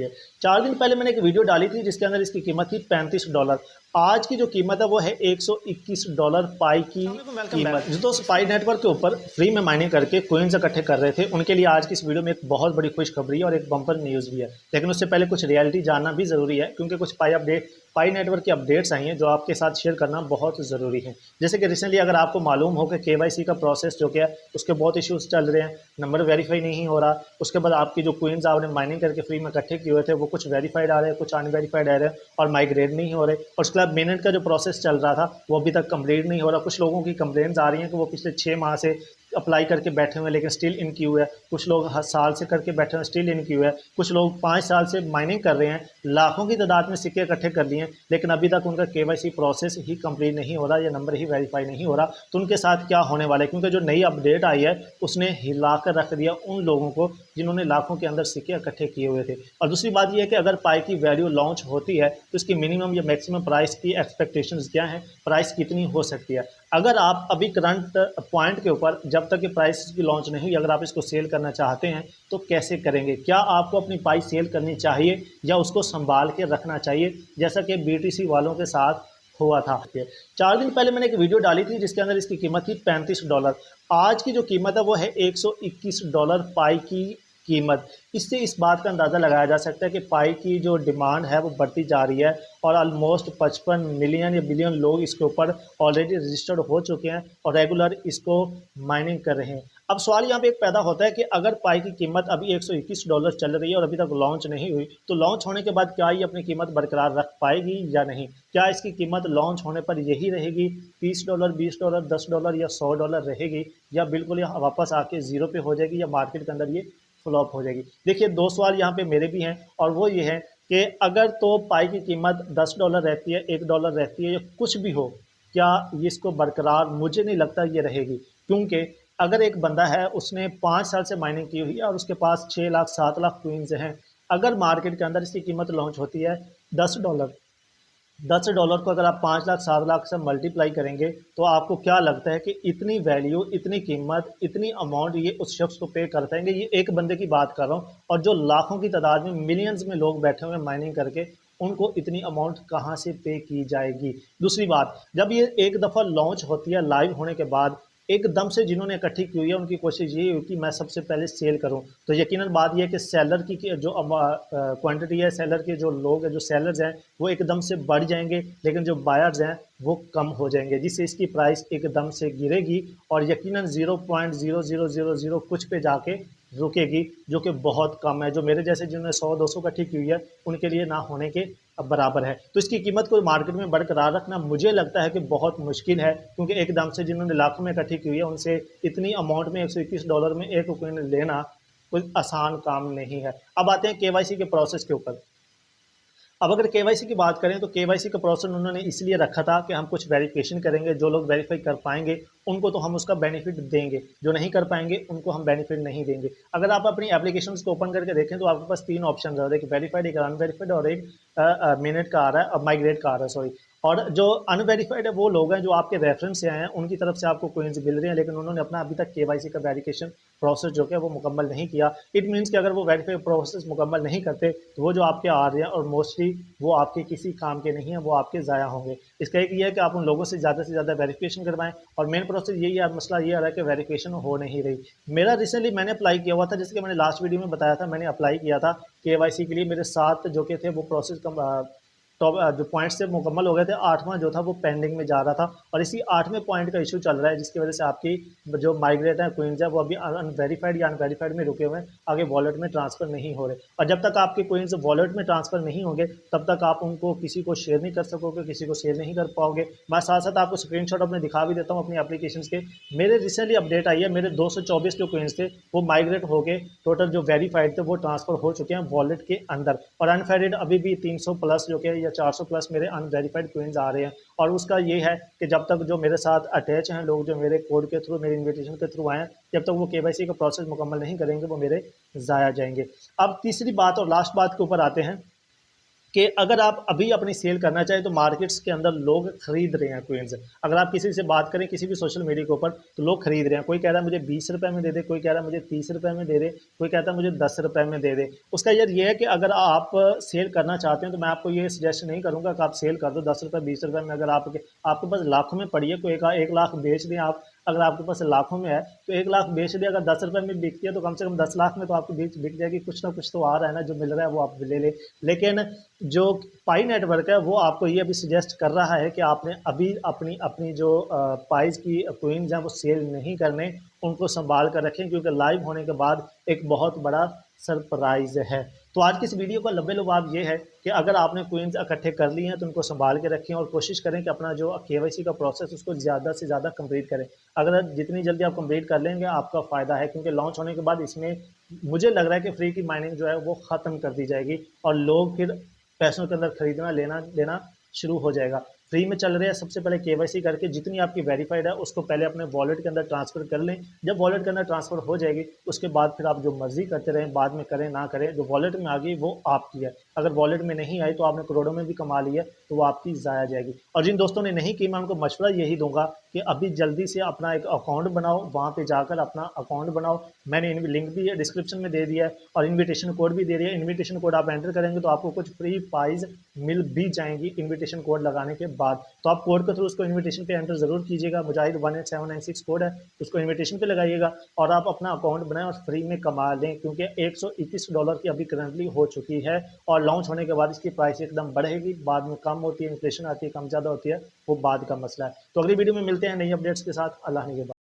है। 4 दिन पहले मैंने एक वीडियो डाली थी जिसके अंदर इसकी कीमत थी $35। आज की जो कीमत है वो है $121 पाई की कीमत। जो दोस्त पाई नेटवर्क के ऊपर फ्री में माइनिंग करके कोइंस इकट्ठे कर रहे थे उनके लिए आज की इस वीडियो में एक बहुत बड़ी खुशखबरी और एक बम्पर न्यूज़ भी है। लेकिन उससे पहले कुछ रियलिटी जानना भी ज़रूरी है क्योंकि कुछ पाई नेटवर्क की अपडेट्स आई हैं जो आपके साथ शेयर करना बहुत ज़रूरी है। जैसे कि रिसेंटली अगर आपको मालूम हो कि KYC का प्रोसेस जो क्या है उसके बहुत इश्यूज चल रहे हैं, नंबर वेरीफाई नहीं हो रहा। उसके बाद आपकी जो कोइंस आपने माइनिंग करके फ्री में इकट्ठे किए हुए थे वो कुछ वेरीफाइड आ रहे हैं, कुछ अनवेरीफाइड आ रहे हैं और माइग्रेट नहीं हो रहे। और उसके बाद मिनट का जो प्रोसेस चल रहा था वो अभी तक कंप्लीट नहीं हो रहा। कुछ लोगों की कंप्लेंट्स आ रही हैं कि वो पिछले 6 माह से अप्लाई करके बैठे हुए हैं लेकिन स्टिल इन क्यू है। कुछ लोग हर साल से करके बैठे हुए स्टिल इन क्यू है। कुछ लोग 5 साल से माइनिंग कर रहे हैं, लाखों की तादाद में सिक्के इकट्ठे कर लिए हैं लेकिन अभी तक उनका KYC प्रोसेस ही कंप्लीट नहीं हो रहा या नंबर ही वेरीफाई नहीं हो रहा। तो उनके साथ क्या होने वाला है क्योंकि जो नई अपडेट आई है उसने हिला कर रख दिया उन लोगों को जिन्होंने लाखों के अंदर सिक्के इकट्ठे किए हुए थे। और दूसरी बात यह है कि अगर पाई की वैल्यू लॉन्च होती है तो इसकी मिनिमम या मैक्सिमम प्राइस की एक्सपेक्टेशंस क्या है, प्राइस कितनी हो सकती है। अगर आप अभी करंट पॉइंट के ऊपर जब तक कि प्राइस की लॉन्च नहीं हुई अगर आप इसको सेल करना चाहते हैं तो कैसे करेंगे? क्या आपको अपनी पाई सेल करनी चाहिए या उसको संभाल के रखना चाहिए जैसा कि BTC वालों के साथ हुआ था? 4 दिन पहले मैंने एक वीडियो डाली थी जिसके अंदर इसकी कीमत थी $35। आज की जो कीमत है वो है $121 पाई की कीमत। इससे इस बात का अंदाज़ा लगाया जा सकता है कि पाई की जो डिमांड है वो बढ़ती जा रही है और ऑलमोस्ट 55 मिलियन या बिलियन लोग इसके ऊपर ऑलरेडी रजिस्टर्ड हो चुके हैं और रेगुलर इसको माइनिंग कर रहे हैं। अब सवाल यहाँ पे एक पैदा होता है कि अगर पाई की कीमत अभी $121 चल रही है और अभी तक लॉन्च नहीं हुई तो लॉन्च होने के बाद क्या ये अपनी कीमत बरकरार रख पाएगी या नहीं? क्या इसकी कीमत लॉन्च होने पर यही रहेगी $30, $20, $10 या $100 रहेगी या बिल्कुल ये वापस आके ज़ीरो पे हो जाएगी या मार्केट के अंदर ये फ्लॉप हो जाएगी? देखिए 2 सवाल यहाँ पे मेरे भी हैं और वो ये है कि अगर तो पाई की कीमत $10 रहती है, $1 रहती है या कुछ भी हो, क्या ये इसको बरकरार मुझे नहीं लगता ये रहेगी। क्योंकि अगर एक बंदा है उसने 5 साल से माइनिंग की हुई है और उसके पास 6 लाख 7 लाख क्वींस हैं, अगर मार्केट के अंदर इसकी कीमत लॉन्च होती है $10, $10 को अगर आप 5 लाख 7 लाख से मल्टीप्लाई करेंगे तो आपको क्या लगता है कि इतनी वैल्यू, इतनी कीमत, इतनी अमाउंट ये उस शख्स को पे कर पाएंगे? ये एक बंदे की बात कर रहा हूँ और जो लाखों की तादाद में मिलियंस में लोग बैठे हुए माइनिंग करके उनको इतनी अमाउंट कहाँ से पे की जाएगी? दूसरी बात, जब ये एक दफ़ा लॉन्च होती है लाइव होने के बाद एकदम से जिन्होंने इकट्ठी की हुई है उनकी कोशिश ये हुई कि मैं सबसे पहले सेल करूं। तो यकीनन बात यह है कि सेलर की जो क्वांटिटी है, सेलर के जो लोग हैं, जो सेलर्स हैं वो एकदम से बढ़ जाएंगे लेकिन जो बायर्स हैं वो कम हो जाएंगे जिससे इसकी प्राइस एकदम से गिरेगी और यकीनन 0.0000 कुछ पे जाके रुकेगी जो कि बहुत कम है। जो मेरे जैसे जिन्होंने 100-200 इकट्ठी की हुई है उनके लिए ना होने के बराबर है। तो इसकी कीमत को मार्केट में बरकरार रखना मुझे लगता है कि बहुत मुश्किल है क्योंकि एकदम से जिन्होंने लाखों में इकट्ठी की हुई है उनसे इतनी अमाउंट में $121 में एक कॉइन लेना कोई आसान काम नहीं है। अब आते हैं KYC के प्रोसेस के ऊपर। अब अगर KYC की बात करें तो KYC का प्रोसेस उन्होंने इसलिए रखा था कि हम कुछ वेरिफिकेशन करेंगे, जो लोग वेरीफाई कर पाएंगे उनको तो हम उसका बेनिफिट देंगे, जो नहीं कर पाएंगे उनको हम बेनिफिट नहीं देंगे। अगर आप अपनी एप्लीकेशन को ओपन करके देखें तो आपके पास 3 ऑप्शन है, एक वेरीफाइड, एक अनवेरीफाइड और एक मिनट का आ रहा है, माइग्रेट का आ रहा है, सॉरी। और जो अनवेरीफाइड है वो लोग हैं जो आपके रेफरेंस से आए हैं, उनकी तरफ से आपको कोइंस मिल रहे हैं लेकिन उन्होंने अपना अभी तक KYC का वेरिफिकेशन प्रोसेस जो है वो मुकम्मल नहीं किया। इट मीन्स कि अगर वो वेरीफाई प्रोसेस मुकम्मल नहीं करते तो वो जो आपके आ रहे हैं और मोस्टली वो आपके किसी काम के नहीं है, वो आपके ज़ाया होंगे। इसका एक ये है कि आप उन लोगों से ज़्यादा वेरिफिकेशन करवाएं और मेन प्रोसेस यही है, मसला ये आ रहा है कि वेरिफिकेशन हो नहीं रही। मेरा रिसेंटली मैंने अप्लाई किया हुआ था, जैसे कि मैंने लास्ट वीडियो में बताया था, मैंने अप्लाई किया था KYC के लिए। मेरे 7 जो के थे वो प्रोसेस टॉप जो पॉइंट्स थे मुकम्मल हो गए थे, 8वां जो था वो पेंडिंग में जा रहा था और इसी 8वें पॉइंट का इशू चल रहा है जिसकी वजह से आपकी जो माइग्रेट है क्वींस है वो अभी अनवेरीफाइड या अनवेरीफाइड में रुके हुए हैं, आगे वॉलेट में ट्रांसफ़र नहीं हो रहे। और जब तक आपके क्वींस वॉलेट में ट्रांसफ़र नहीं होंगे तब तक आप उनको किसी को शेयर नहीं कर सकोगे, किसी को शेयर नहीं कर पाओगे। मैं साथ साथ आपको स्क्रीनशॉट अपने दिखा भी देता हूँ अपनी एप्लीकेशन के। मेरे रिसेंटली अपडेट आई है, मेरे 224 जो क्वींस थे वो माइग्रेट हो गए, टोटल जो वेरीफाइड थे वो ट्रांसफ़र हो चुके हैं वॉलेट के अंदर और अनवेरीफाइड अभी भी 300 प्लस जो कि 400 प्लस मेरे अनवेरीफाइड क्वींस आ रहे हैं। और उसका ये है कि जब तक जो मेरे साथ अटैच हैं लोग, जो मेरे कोड के थ्रू, मेरे इन्विटेशन के थ्रू आए हैं, जब तक वो KYC का प्रोसेस मुकम्मल नहीं करेंगे वो मेरे ज़ाया जाएंगे। अब तीसरी बात और लास्ट बात के ऊपर आते हैं कि अगर आप अभी अपनी सेल करना चाहें तो मार्केट्स के अंदर लोग खरीद रहे हैं कोइंस। अगर आप किसी से बात करें किसी भी सोशल मीडिया के ऊपर तो लोग खरीद रहे हैं। कोई कह रहा है मुझे 20 रुपए में दे दे, कोई कह रहा है मुझे 30 रुपए में दे दे, कोई कहता है मुझे 10 रुपए में दे दे। उसका यार ये है कि अगर आप सेल करना चाहते हैं तो मैं आपको ये सजेस्ट नहीं करूंगा कि आप सेल कर दो 10 रुपए 20 रुपए में। अगर आपके पास लाखों में पड़ी है, कोई 1 लाख बेच दें आप। अगर आपके पास लाखों में है तो 1 लाख बेच दिया, अगर 10 रुपए में बिकती है तो कम से कम 10 लाख में तो आपको बिक जाएगी। कुछ ना कुछ तो आ रहा है ना, जो मिल रहा है वो आप ले ले। लेकिन जो पाई नेटवर्क है वो आपको ये अभी सजेस्ट कर रहा है कि आपने अभी अपनी अपनी जो पाइज की कोइंस हैं वो सेल नहीं करने, उनको संभाल कर रखें, क्योंकि लाइव होने के बाद एक बहुत बड़ा सरप्राइज है। तो आज की इस वीडियो का लंबे लुभाव ये है कि अगर आपने कोइंस इकट्ठे कर लिए हैं तो उनको संभाल के रखें और कोशिश करें कि अपना जो केवाईसी का प्रोसेस उसको ज़्यादा से ज़्यादा कंप्लीट करें। अगर जितनी जल्दी आप कंप्लीट कर लेंगे आपका फ़ायदा है, क्योंकि लॉन्च होने के बाद इसमें मुझे लग रहा है कि फ्री की माइनिंग जो है वो ख़त्म कर दी जाएगी और लोग फिर पैसों के अंदर खरीदना लेना देना शुरू हो जाएगा। फ्री में चल रहे हैं, सबसे पहले केवाईसी करके जितनी आपकी वेरीफाइड है उसको पहले अपने वॉलेट के अंदर ट्रांसफ़र कर लें। जब वॉलेट के अंदर ट्रांसफ़र हो जाएगी उसके बाद फिर आप जो मर्जी करते रहें, बाद में करें ना करें, जो वॉलेट में आ गई वो आपकी है। अगर वॉलेट में नहीं आई तो आपने करोड़ों में भी कमा ली है तो वो आपकी ज़ाया जाएगी। और जिन दोस्तों ने नहीं की मैं उनको मशवरा यही दूंगा कि अभी जल्दी से अपना एक अकाउंट बनाओ, वहाँ पे जाकर अपना अकाउंट बनाओ। मैंने लिंक भी है डिस्क्रिप्शन में दे दिया है और इन्विटेशन कोड भी दे दिया है। इन्विटेशन कोड आप एंटर करेंगे तो आपको कुछ फ्री प्राइज मिल भी जाएंगी इन्विटेशन कोड लगाने के बाद। तो आप कोड के थ्रू उसको इन्विटेशन पे एंटर जरूर कीजिएगा। मुजाहिद 18796 कोड है, उसको इन्विटेशन पे लगाइएगा और आप अपना अकाउंट बनाएं और फ्री में कमा लें, क्योंकि $121 की अभी करंटली हो चुकी है और लॉन्च होने के बाद इसकी प्राइस एकदम बढ़ेगी, बाद में कम होती है, इन्फ्लेशन आती है, कम ज़्यादा होती है, वो बाद का मसला है। तो अगली वीडियो में मिलते हैं नई अपडेट्स के साथ। अल्लाह निगहबान।